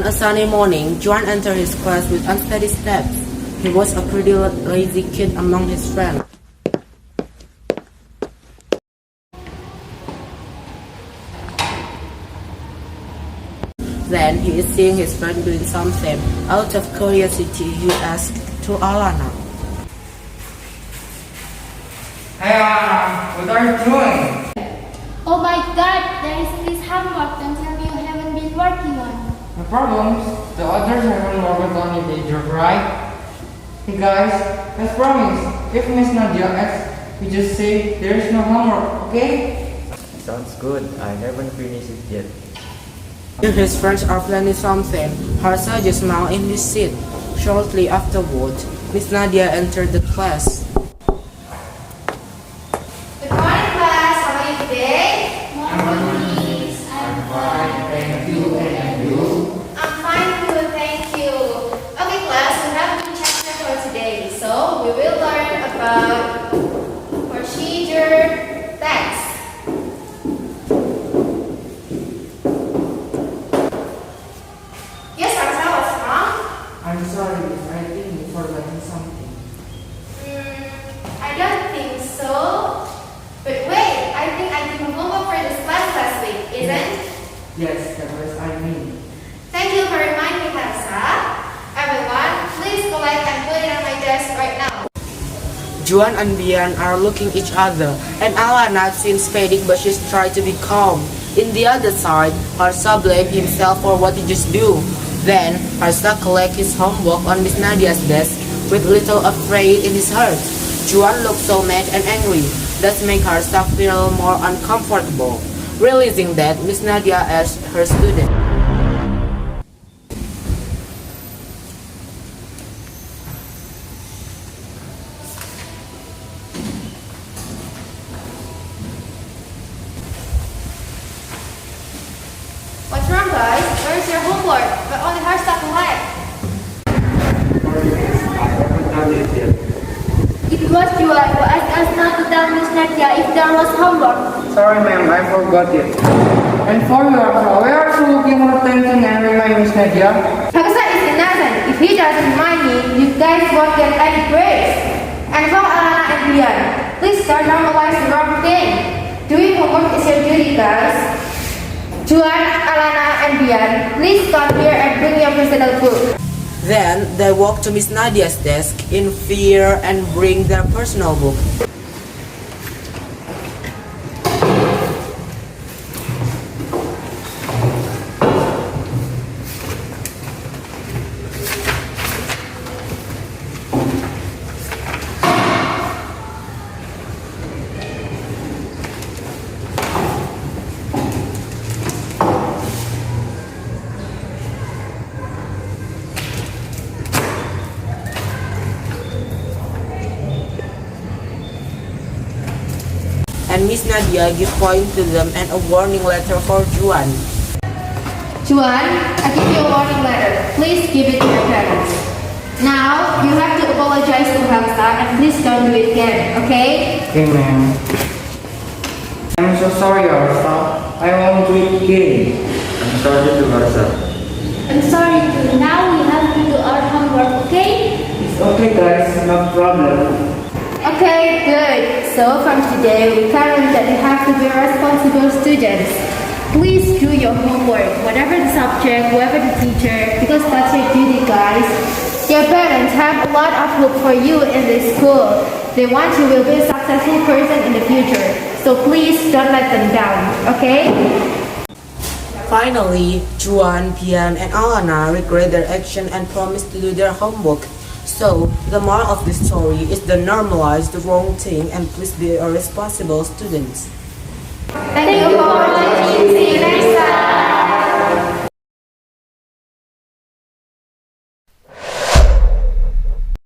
On a sunny morning, Juan entered his class with unsteady steps. He was a pretty lazy kid among his friends. Then he is seeing his friend doing something. Out of curiosity, he asked to Alana. Hey Alana, what are you doing? Oh my god, there is this homework that you haven't been working on. No problems. The others haven't worked on it either, right? Hey guys, let's promise. If Miss Nadia asks, we just say there is no homework, okay? Sounds good. I haven't finished it yet. If his friends are planning something, Harsa just smiled in his seat. Shortly afterward, Miss Nadia entered the class. Good morning, class. How are you today? Morning, I'm fine, thank you, and you? I'm fine too, thank you. Okay, class, we have a new chapter for today. So, we will learn about procedure text. Yes, Harsa, what's wrong? I'm sorry if I think you forgot something. I don't think so. But wait, I think I did homework for this class last week, isn't? Yes, that was I mean. Thank you for reminding me, Harsa. Everyone, please collect and put it on my desk right now. Juan and Bian are looking each other, and Alana seems fading, but she's trying to be calm. In the other side, Harsa blamed himself for what he just do. Then, Harsa collects his homework on Miss Nadia's desk with little afraid in his heart. Juan looks so mad and angry. That makes Harsa feel more uncomfortable, realizing that Miss Nadia as her student. What's wrong, guys? Where's your homework? But only Harsa collect. It was Juan who asked us not to tell Miss Nadia if there was homework. Sorry ma'am, I forgot it. And for you, Harsa, why are you looking for attention and remind Miss Nadia? Harsa is innocent. If he doesn't remind me, you guys won't get any grades. And for Alana and Bian, please start normalize the wrong thing. Doing homework is your duty, guys. Juan, Alana, and Bian, please come here and bring your personal book. Then, they walk to Miss Nadia's desk in fear and bring their personal book. And Miss Nadia gives point to them and a warning letter for Juan. Juan, I give you a warning letter. Please give it to your parents. Now, you have to apologize to Harsa and please don't do it again, okay? Okay ma'am. I'm so sorry Harsa. I won't do it again. I'm sorry to Harsa. I'm sorry too. Now we have to do our homework, okay? It's okay guys, no problem. Okay, good. So from today, we can learn that you have to be responsible students. Please do your homework, whatever the subject, whoever the teacher, because that's your duty, guys. Your parents have a lot of hope for you in this school. They want you will be a successful person in the future. So please don't let them down, okay? Finally, Juan, Bian, and Alana regret their action and promise to do their homework. So, the moral of the story is to normalize the wrong thing and please be a responsible student. Thank you for watching. See you next time.